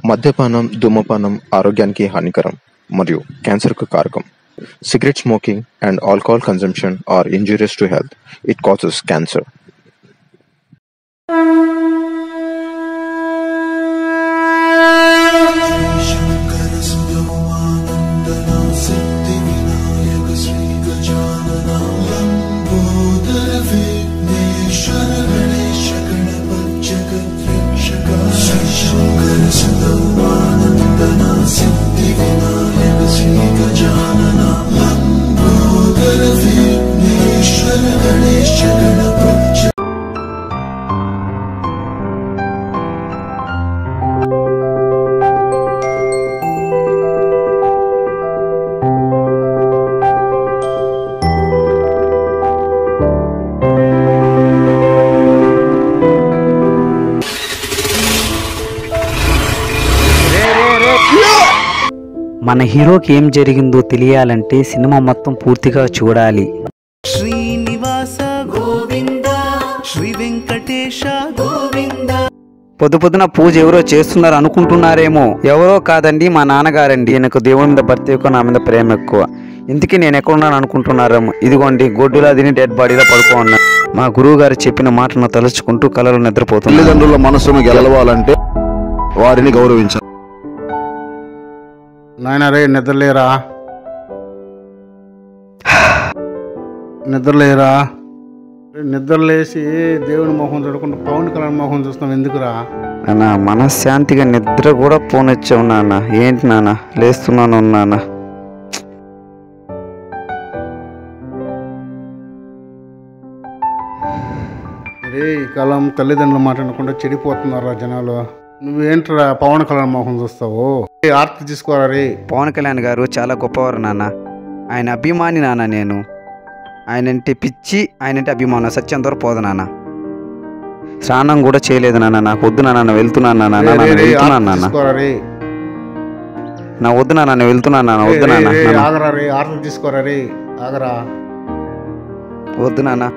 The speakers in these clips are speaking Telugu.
మద్యపానం, ధూమపానం ఆరోగ్యానికి హానికరం మరియు క్యాన్సర్‌కు కారకం. Cigarette smoking and alcohol consumption are injurious to health. It causes cancer. మన హీరోకి ఏం జరిగిందో తెలియాలంటే సినిమా మొత్తం పూర్తిగా చూడాలి. శ్రీనివాస గోవింద, శ్రీ వెంకటేశ గోవింద. పొద్దున పూజ ఎవరో చేస్తున్నారు అనుకుంటున్నారేమో. ఎవరో కాదండి, మా నాన్నగారండి. నాకు దేవుని మీద భక్తి ఎక్కువ, నా మీద ప్రేమ ఎక్కువ. ఇంతకీ నేను ఎక్కడున్నాను అనుకుంటున్నారేమో. ఇదిగోండి, గొడ్డులా తిని డెడ్ బాడీలో పడుకో ఉన్నా. మా గురువు గారు చెప్పిన మాటను తలుచుకుంటూ కలలో నిద్రపోతున్నా. తల్లిదండ్రుల మనసును గెలవాలంటే వారిని గౌరవించాలి. నాయన రే, నిద్రలేరా నిద్రలేరా నిద్రలేసి దేవుని మొహం చూడకుండా పవన్ కళ్యాణ్ మొహం చూస్తాం ఎందుకురా? నాన్న, మనశ్శాంతిగా నిద్ర కూడా పోనొచ్చావు నాన్న. ఏంటి నాన్న, లేస్తున్నాను నాన్న. రే, ఈ కాలం తల్లిదండ్రులు మాట్లాడకుండా చెడిపోతున్నారా జనాలు. నువ్వేంట్రా పవన్ కళ్యాణ్ మొహం చూస్తావు? ఆర్తి తీసుకోరా రే. పవన్ కళ్యాణ్ గారు చాలా గొప్పవారు నాన్న. ఆయన అభిమాని నాన్న. నేను ఆయనంటే పిచ్చి, ఆయనంటే అభిమానం. సత్యం దూరం పోదు నాన్న. స్నానం కూడా చేయలేదు నాన్న. నాకు వద్దు నాన్న, వెళ్తున్నాను నాన్న. వెళ్తున్నాను నాన్న. నా వద్దు నాన్న, వెళ్తున్నాను నాన్న. వద్దు నాన్న. ఆగరా రే, ఆర్తి తీసుకోరా రే, ఆగరా. వద్దు నాన్న.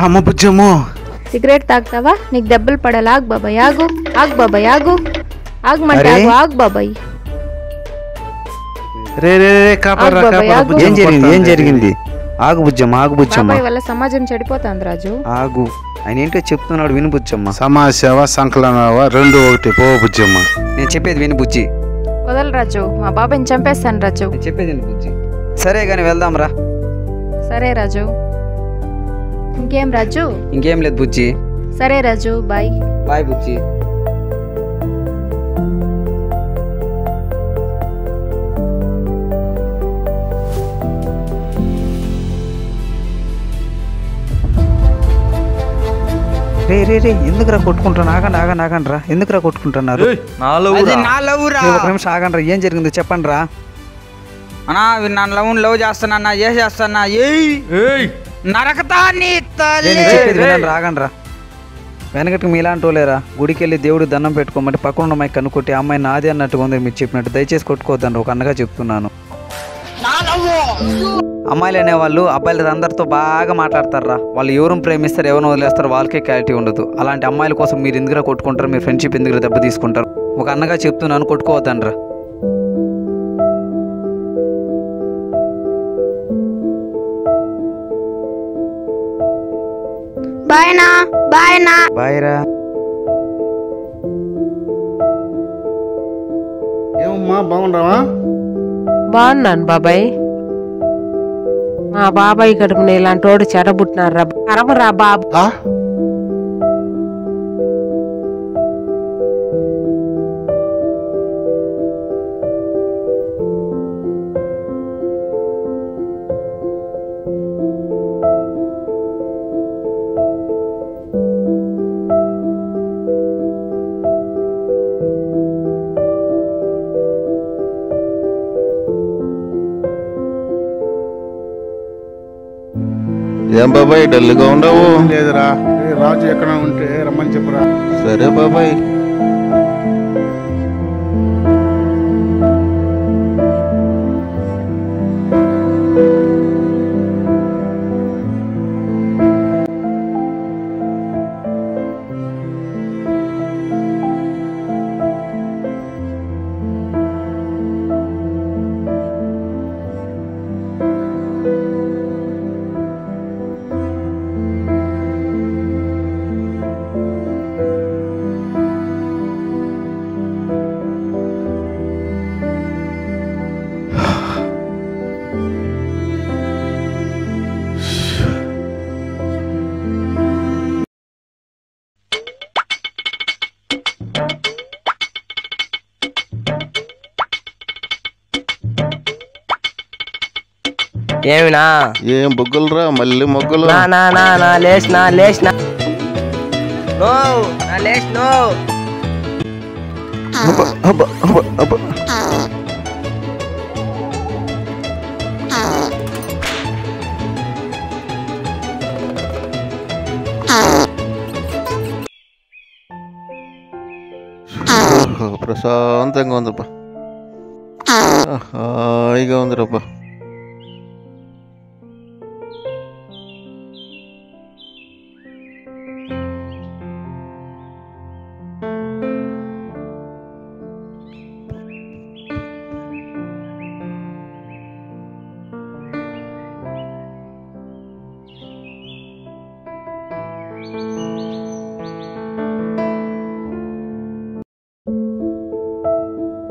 అమ్మ బుజ్జమ్మో, సిగరెట్ తాగుతావా? నీకు దెబ్బలు పడాలి. ఆగు బాబాయ్, ఆగు. ఆగు బాబాయ్, ఆగు. ఆగమంటే ఆగు. ఆగు బాబాయ్. రే రే రే, కాపాడరా, కాపాడరా. ఏం జరిగింది? ఏం జరిగింది? ఆగు బుజ్జమ్మ, ఆగు బుజ్జమ్మ. బాబాయ్ వల్ల సమాజం చెడిపోతుంది రాజు. ఆగు, ఆయన ఏంటో చెప్తున్నాడు, విను బుజ్జమ్మ. సమాజసేవ సంకలనవా రెండు ఒకటి. పో బుజ్జమ్మ, నేను చెప్పేది విను బుజ్జి. వదలు రాజు, మా బాబాయ్ని చంపేస్తాను రాజు. నేను చెప్పేది విను బుజ్జి. సరే గాని వెళ్దాం రా. సరే రాజు. ఇంకేం రాజు? ఇంకేం లేదు బుజ్జి. సరే రాజు, బాయ్. బాయ్ బుజ్జి. రే రే రే, ఎందుకురా కొట్టుకుంటున్నా? ఆగండి ఆగండి ఆగండి రా. ఎందుకురా కొట్టుకుంటున్నారు? ఒక నిమిషం ఆగండి రా. ఏం జరిగిందో చెప్పండి రా. అన్నా నన్ను లవ్ చేస్తానన్నా, ఏ చేస్తానా? నరకతా నీ చెప్పేది వినండి, రాగండి రా. వెనకటికి మీలాంటి వాళ్ళేరా. గుడికి వెళ్ళి దేవుడికి దండం పెట్టుకోమంటే పక్కన ఉన్న అమ్మాయి కనుక్కొట్టి ఆ అమ్మాయి నాది అన్నట్టుగా ఉంది. మీరు చెప్పినట్టు దయచేసి కొట్టుకోవద్దండి, ఒక అన్నగా చెప్తున్నాను. అమ్మాయిలు అనేవాళ్ళు అబ్బాయిలు అందరితో బాగా మాట్లాడతారా. వాళ్ళు ఎవరు ప్రేమిస్తారు, ఎవరిని వదిలేస్తారు, వాళ్ళకే క్లారిటీ ఉండదు. అలాంటి అమ్మాయిల కోసం మీరు ఎందుకురా కొట్టుకుంటారు? మీరు ఫ్రెండ్షిప్ ఎందుకు దెబ్బ తీసుకుంటారు? ఒక అన్నగా చెప్తున్నాను, కొట్టుకోవద్దండి రా. బాయ్నా, బాయ్నా. బాయ్ రా. ఏమమ్మా, బాగుండవా? బాగున్నాను బాబాయ్. మా బాబాయ్ కడుపున ఇలాంటి వాడు చెడబుట్టినారు రా. అరవరా బాబు. ఏం బాబాయ్ డల్గా ఉండవు? లేదురా. రాజు ఎక్కడ ఉంటే రమ్మని చెప్పురా. సరే బాబాయ్. ఏమినా ఏం బొగ్గులరా మళ్ళీ మొగ్గులు? లేచినా లేచినా ప్రశాంతంగా ఉందబ్బా, హాయిగా ఉందిరబ్బా.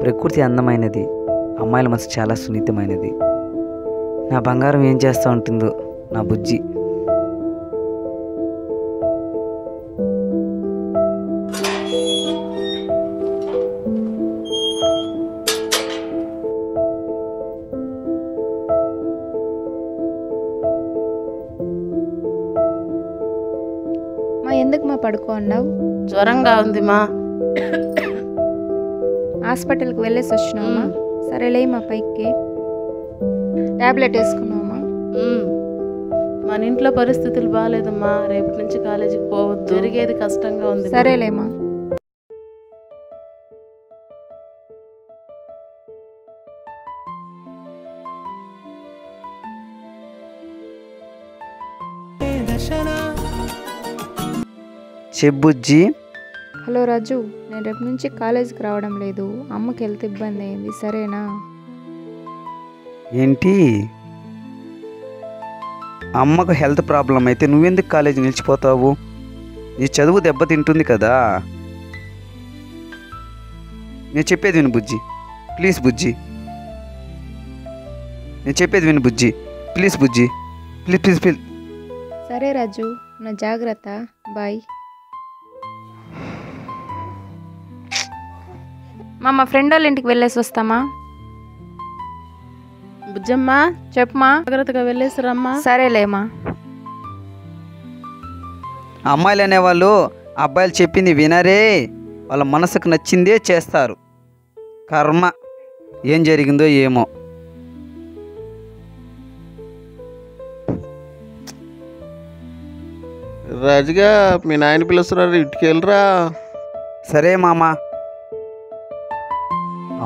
ప్రకృతి అందమైనది, అమ్మాయిల మనసు చాలా సున్నితమైనది. నా బంగారం ఏం చేస్తూ ఉంటుందో నా బుజ్జి. ఎందుకు మా పడుకో అన్నావు? జ్వరంగా ఉంది మా. హాస్పిటల్కి వెళ్ళేసి వచ్చినావమ్మా? సరేలే మా పైకి. టాబ్లెట్ వేసుకున్నావమ్మా? మన ఇంట్లో పరిస్థితులు బాగాలేదమ్మా. రేపటి నుంచి కాలేజీకి పోవద్దు, జరిగేది కష్టంగా ఉంది. సరేలేమ్మా. చెబ్బుజ్జి. హలో రాజు, నేను రేపు నుంచి కాలేజీకి రావడం లేదు. అమ్మకి హెల్త్ ఇబ్బంది అయింది, సరేనా? ఏంటి, అమ్మకు హెల్త్ ప్రాబ్లం అయితే నువ్వెందుకు కాలేజీ నిలిచిపోతావు? నీ చదువు దెబ్బతింటుంది కదా. నేను చెప్పేది విను బుజ్జి, ప్లీజ్ బుజ్జి. నేను చెప్పేది విను బుజ్జి, ప్లీజ్ బుజ్జి, ప్లీజ్ ప్లీజ్ ప్లీజ్. సరే రాజు, నా జాగ్రత్త, బాయ్. మా ఫ్రెండ్ వాళ్ళ ఇంటికి వెళ్ళేసి వస్తామా? బుజ్జమ్మా చెప్పమా. జాగ్రత్తగా వెళ్ళేసిరమ్మా. సరేలేమా. అమ్మాయిలు అనేవాళ్ళు అబ్బాయిలు చెప్పింది వినరే, వాళ్ళ మనసుకు నచ్చిందే చేస్తారు. కర్మ ఏం జరిగిందో ఏమో. రాజుగా మీ నాయన పిలుస్తున్నారు, ఇంటికి వెళ్ళరా. సరే మామ.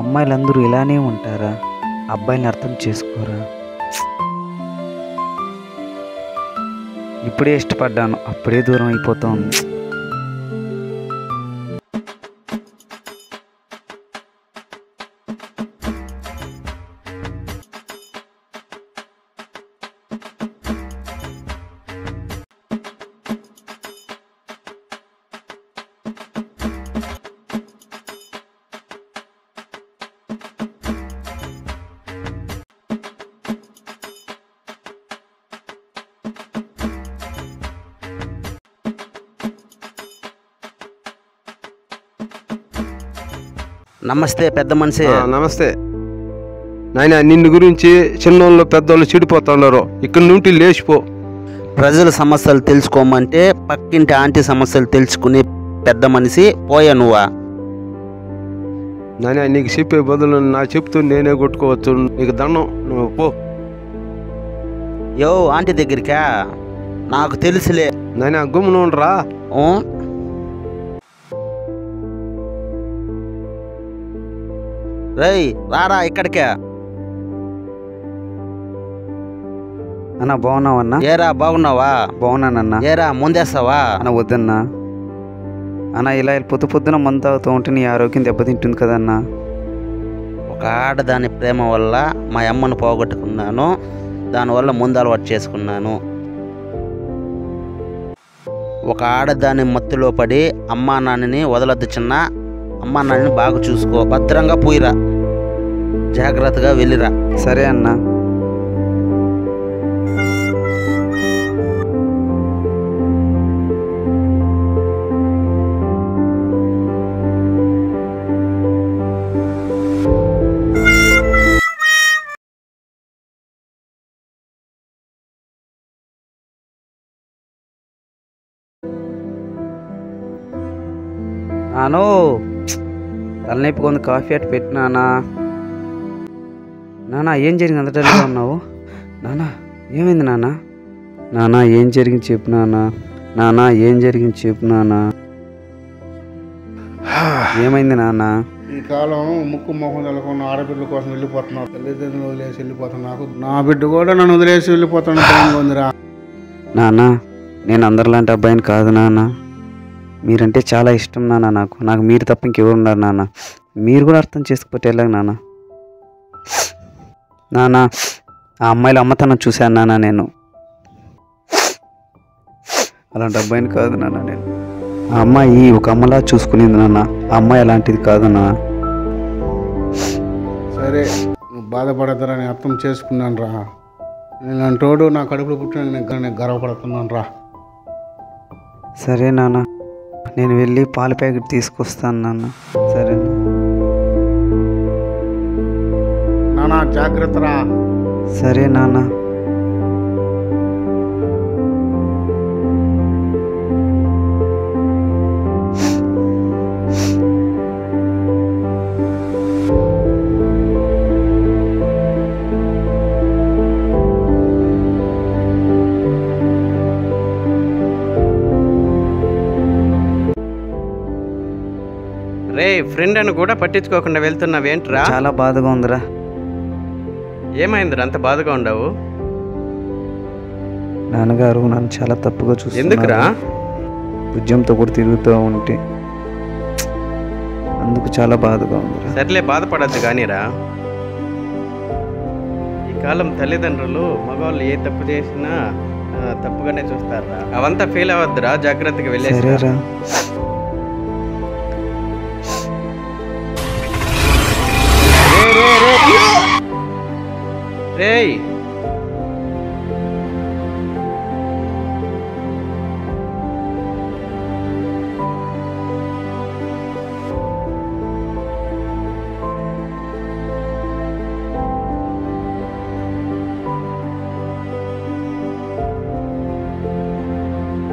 అమ్మాయిలందరూ ఇలానే ఉంటారా? అబ్బాయిని అర్థం చేసుకోరా? ఇప్పుడే ఇష్టపడ్డాను, అప్పుడే దూరం అయిపోతాను. నమస్తే పెద్ద మనిషి. నమస్తే నాయన. నిన్ను గురించి చిన్నోళ్ళు పెద్దోళ్ళు చెడిపోతున్నారు, ఇక్కడ నుండి లేచిపో. ప్రజల సమస్యలు తెలుసుకోమంటే పక్కింటి ఆంటీ సమస్యలు తెలుసుకుని పెద్ద మనిషి పోయా నువ్వా? నాయన నీకు చెప్పే బదులు నా చెప్తూ నేనే కొట్టుకోవచ్చు. నీకు దండం, నువ్వు పో. యో ఆంటీ దగ్గరికా? నాకు తెలుసులే. నాయన గుమ్మునుండ్రా. రేయ్ రారా ఇక్కడికే. అన్న బాగున్నావు అన్న? ఏరా బాగున్నావా? బాగున్నానన్నా. ఏరా ముందేస్తావా? అన్న వద్దన్నా. అన్న ఇలా పొద్దున మందు తాగుతూ ఉంటే నీ ఆరోగ్యం దెబ్బతింటుంది కదన్నా. ఒక ఆడదాని ప్రేమ వల్ల మా అమ్మను పోగొట్టుకున్నాను, దానివల్ల ముందు అలవాటు చేసుకున్నాను. ఒక ఆడదాని మత్తులో పడి అమ్మా నాన్నని వదలొద్దు చిన్న. అమ్మా నాన్నని బాగా చూసుకో, భద్రంగా పోయిరా, జాగ్రత్తగా వెళ్ళిరా. సరే అన్నా. నాను తలనొప్పి కొంత కాఫీ అటు పెట్టినానా. నానా ఏం జరిగింది అంత టైంలో ఉన్నావు? నానా ఏమైంది నానా? నానా ఏం జరిగింది చెప్పు నానా. నానా ఏం జరిగింది చెప్పు నానా. ఏమైంది నానా? ఈ కాలం ముక్కు మొహం తెలకుండా ఆడబిడ్డల కోసం వెళ్ళిపోతున్నారు. తల్లిదండ్రులు వదిలేసి వెళ్ళిపోతాను. నాకు నా బిడ్డ కూడా నన్ను వదిలేసి వెళ్ళిపోతాను భయంగా ఉందిరా. నానా నేను అందరిలాంటి అబ్బాయిని కాదు నాన్న. మీరంటే చాలా ఇష్టం నాన్న నాకు. నాకు మీరు తప్ప ఇంకెవరు ఉన్నారు నాన్న. మీరు కూడా అర్థం చేసుకోకపోతే ఎలాగ నాన్న. నాన్న ఆ అమ్మాయిల అమ్మతనం చూశాను నాన్న. నేను అలాంటి అబ్బాయిని కాదు నాన్న. నేను ఆ అమ్మాయి ఒక అమ్మలా చూసుకునేది నాన్న. ఆ అమ్మాయి అలాంటిది కాదు నాన్న. సరే నువ్వు బాధపడతారని అర్థం చేసుకున్నాను రా. నేనంటోడు నా కడుపులో పుట్టిన నేను గర్వపడుతున్నాను రా. సరే నాన్న నేను వెళ్ళి పాల ప్యాకెట్ తీసుకొస్తాను నాన్న. సరే నాన్న జాగ్రత్త రా. సరే నాన్న. రే ఫ్రెండ్ అని కూడా పట్టించుకోకుండా వెళ్తున్నావేంట్రా? చాలా బాధగా ఉందిరా. ఏమైందిరా అంత బాధగా ఉండవు? నాన్నగారు నన్ను చాలా తప్పుగా చూస్తున్నారు. ఎందుకురా? భుజంతో కూడా తిరుగుతూ ఉంటే అందుకు చాలా బాధగా ఉంది. సర్లే బాధపడద్దు కానీరా. ఈ కాలం తల్లిదండ్రులు మగవాళ్ళు ఏ తప్పు చేసినా తప్పుగానే చూస్తారా. అవంతా ఫీల్ అవ్వద్దురా, జాగ్రత్తగా వెళ్ళేసి. సరేరా. రేయ్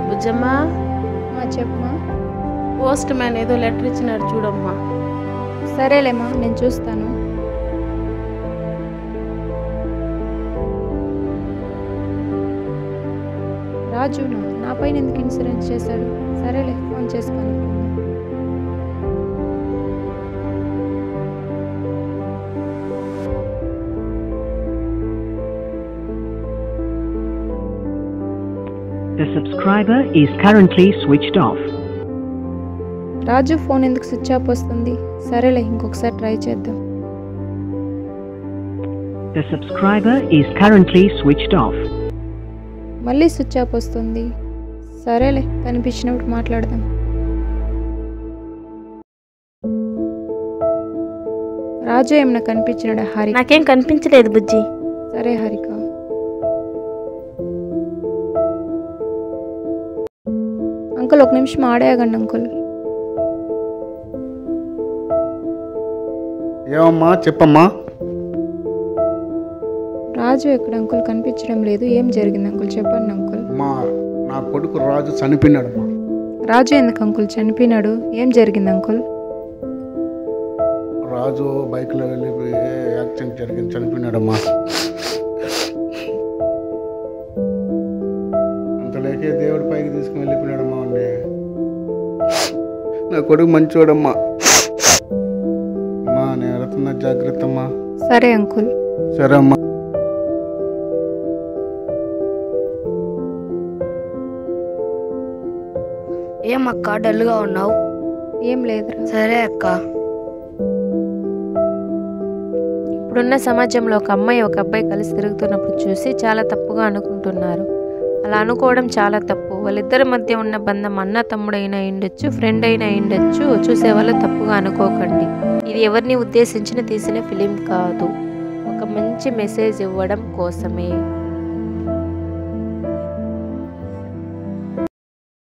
బుజ్జమ్మా చెప్పమ్మా. పోస్ట్ మ్యాన్ ఏదో లెటర్ ఇచ్చినాడు చూడమ్మా. సరేలేమ్మా నేను చూస్తాను. రాజు నా పైన ఎందుకు ఇన్సూరెన్స్ చేశాడు? సరేలే ఫోన్ చేసుకొని. The subscriber is currently switched off. Raju phone ఎందుకు స్విచ్ ఆఫ్ వస్తుంది? సరేలే ఇంకొకసారి ట్రై చేద్దాం. The subscriber is currently switched off. మళ్ళీ స్విచ్ ఆఫ్ వస్తుంది. సరేలే కనిపించినప్పుడు మాట్లాడదాం. రాజు ఏమన్నా కనిపించినాడా? హారిక నాకేం కనిపించలేదు బుజ్జి. సరే హారిక. అంకుల్ ఒక నిమిషం ఆడేయగండి అంకుల్. ఏమమ్మా చెప్పమ్మా. రాజు ఎక్కడ అంకుల్? కనిపించడం లేదు. ఏం జరిగింది అంకుల్ చెప్పండి అంకుల్. నా కొడుకు రాజు చనిపోయినాడు. రాజు ఎందుకు అంకుల్ చనిపోయినాడు? ఏం జరిగింది అంకుల్? రాజు బైక్లో వెళ్ళిపోయి యాక్సిడెంట్ జరిగింది, చనిపోయినాడమ్మా. అంతలే కొడుకు మంచివాడమ్మా. అమ్మా నేను వెళ్తున్నా, జాగ్రత్త అమ్మా. సరే అంకుల్. సరే అమ్మా. ఏమక్క డల్గా ఉన్నావు? ఏం లేదురా. సరే అక్క. ఇప్పుడున్న సమాజంలో ఒక అమ్మాయి ఒక అబ్బాయి కలిసి తిరుగుతున్నప్పుడు చూసి చాలా తప్పుగా అనుకుంటున్నారు. అలా అనుకోవడం చాలా తప్పు. వాళ్ళిద్దరి మధ్య ఉన్న బంధం అన్న తమ్ముడైనా అయ్యుండొచ్చు, ఫ్రెండ్ అయినా అయ్యుండొచ్చు. చూసేవాళ్ళు తప్పుగా అనుకోకండి. ఇది ఎవరిని ఉద్దేశించిన తీసిన ఫిలిం కాదు, ఒక మంచి మెసేజ్ ఇవ్వడం కోసమే.